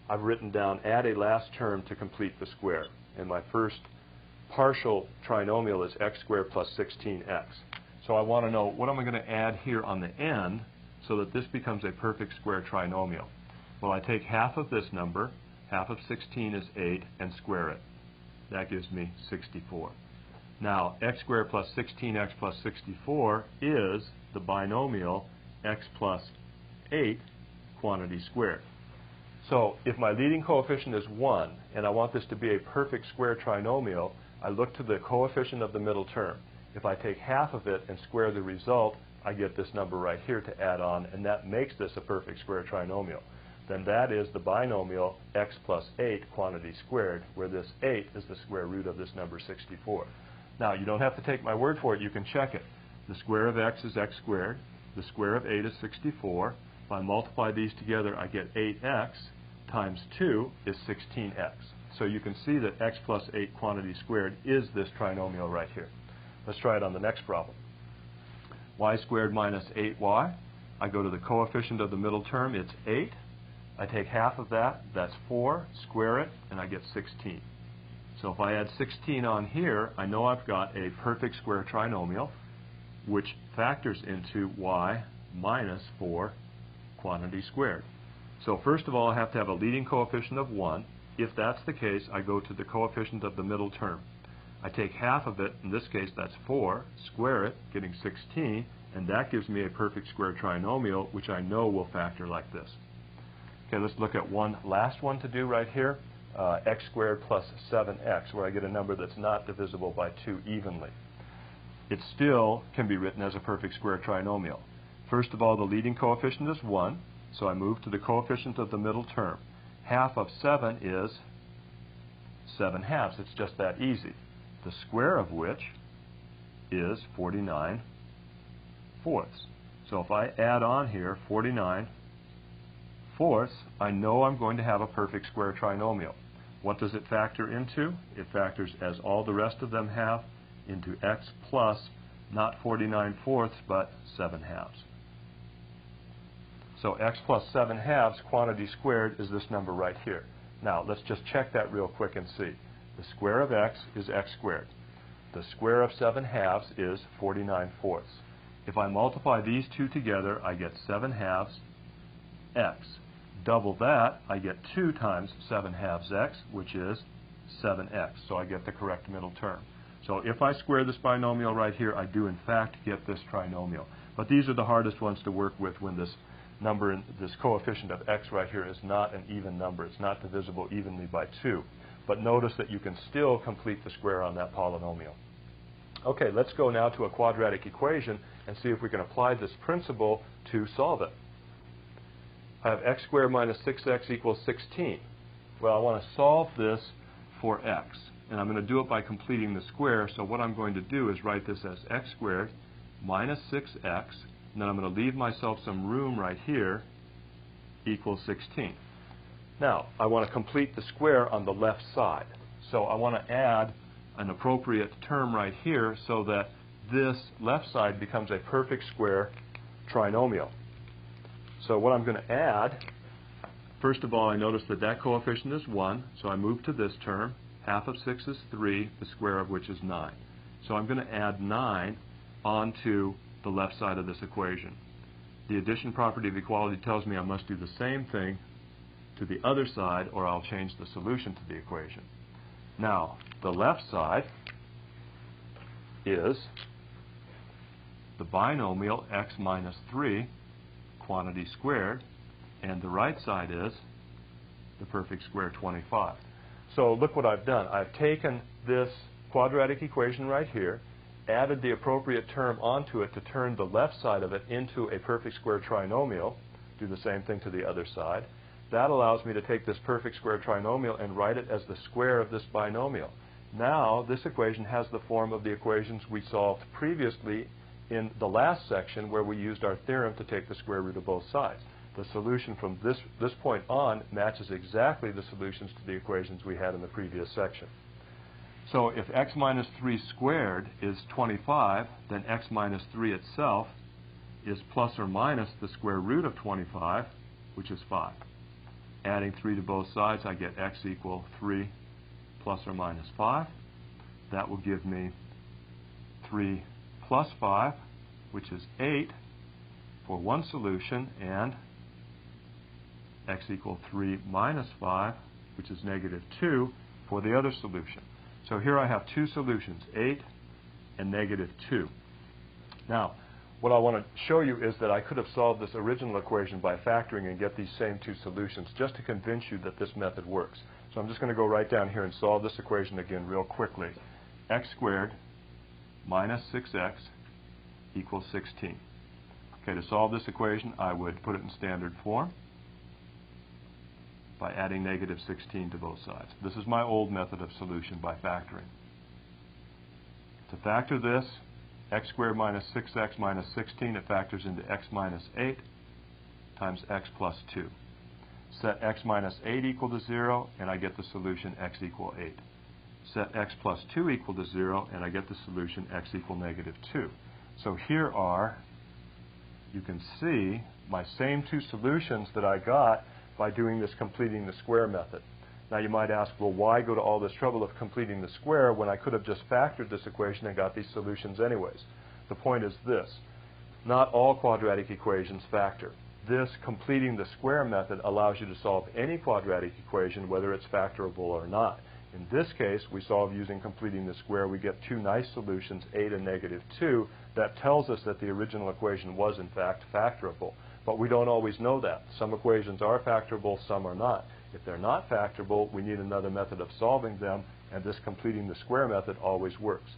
I've written down add a last term to complete the square. And my first partial trinomial is x squared plus 16x. So I want to know what am I going to add here on the end so that this becomes a perfect square trinomial. Well, I take half of this number, half of 16 is 8, and square it. That gives me 64. Now, x squared plus 16x plus 64 is the binomial x plus 8 quantity squared. So if my leading coefficient is 1, and I want this to be a perfect square trinomial, I look to the coefficient of the middle term. If I take half of it and square the result, I get this number right here to add on, and that makes this a perfect square trinomial. Then that is the binomial x plus 8 quantity squared, where this 8 is the square root of this number 64. Now, you don't have to take my word for it. You can check it. The square of x is x squared. The square of 8 is 64. If I multiply these together, I get 8x times 2 is 16x. So you can see that x plus 8 quantity squared is this trinomial right here. Let's try it on the next problem. Y squared minus 8y. I go to the coefficient of the middle term. It's 8. I take half of that. That's 4. Square it, and I get 16. So if I add 16 on here, I know I've got a perfect square trinomial, which factors into y minus 4 quantity squared. So first of all, I have to have a leading coefficient of 1. If that's the case, I go to the coefficient of the middle term. I take half of it, in this case that's 4, square it, getting 16, and that gives me a perfect square trinomial, which I know will factor like this. Okay, let's look at one last one to do right here. X squared plus 7x, where I get a number that's not divisible by 2 evenly. It still can be written as a perfect square trinomial. First of all, the leading coefficient is 1, so I move to the coefficient of the middle term. Half of 7 is 7 halves. It's just that easy. The square of which is 49 fourths. So if I add on here 49 fourths, I know I'm going to have a perfect square trinomial. What does it factor into? It factors, as all the rest of them have, into x plus not 49 fourths, but 7 halves. So x plus 7 halves quantity squared is this number right here. Now, let's just check that real quick and see. The square of x is x squared. The square of 7 halves is 49 fourths. If I multiply these two together, I get 7 halves x. Double that, I get 2 times 7 halves x, which is 7x. So I get the correct middle term. So if I square this binomial right here, I do in fact get this trinomial. But these are the hardest ones to work with when this number, this coefficient of x right here is not an even number. It's not divisible evenly by 2. But notice that you can still complete the square on that polynomial. Okay, let's go now to a quadratic equation and see if we can apply this principle to solve it. I have x squared minus 6x equals 16. Well, I want to solve this for x. And I'm going to do it by completing the square. So what I'm going to do is write this as x squared minus 6x. And then I'm going to leave myself some room right here equals 16. Now, I want to complete the square on the left side. So I want to add an appropriate term right here so that this left side becomes a perfect square trinomial. So what I'm going to add, first of all, I notice that that coefficient is 1, so I move to this term. Half of 6 is 3, the square of which is 9. So I'm going to add 9 onto the left side of this equation. The addition property of equality tells me I must do the same thing to the other side, or I'll change the solution to the equation. Now, the left side is the binomial x minus 3 quantity squared, and the right side is the perfect square 25. So look what I've done. I've taken this quadratic equation right here, added the appropriate term onto it to turn the left side of it into a perfect square trinomial. Do the same thing to the other side. That allows me to take this perfect square trinomial and write it as the square of this binomial. Now, this equation has the form of the equations we solved previously in the last section where we used our theorem to take the square root of both sides. The solution from this point on matches exactly the solutions to the equations we had in the previous section. So if x minus 3 squared is 25, then x minus 3 itself is plus or minus the square root of 25, which is 5. Adding 3 to both sides, I get x equal 3 plus or minus 5. That will give me 3 plus 5, which is 8 for one solution, and x equal 3 minus 5, which is negative 2 for the other solution. So here I have two solutions, 8 and negative 2. Now, what I want to show you is that I could have solved this original equation by factoring and get these same two solutions just to convince you that this method works. So I'm just going to go right down here and solve this equation again real quickly. X squared minus 6x equals 16. Okay, to solve this equation, I would put it in standard form by adding negative 16 to both sides. This is my old method of solution by factoring. To factor this, x squared minus 6x minus 16, it factors into x minus 8 times x plus 2. Set x minus 8 equal to 0, and I get the solution x equal 8. Set x plus 2 equal to 0, and I get the solution x equal negative 2. So here are, you can see, my same two solutions that I got by doing this completing the square method. Now you might ask, well, why go to all this trouble of completing the square when I could have just factored this equation and got these solutions anyways? The point is this: not all quadratic equations factor. This completing the square method allows you to solve any quadratic equation, whether it's factorable or not. In this case, we solve using completing the square. We get two nice solutions, 8 and negative 2. That tells us that the original equation was, in fact, factorable. But we don't always know that. Some equations are factorable, some are not. If they're not factorable, we need another method of solving them, and this completing the square method always works.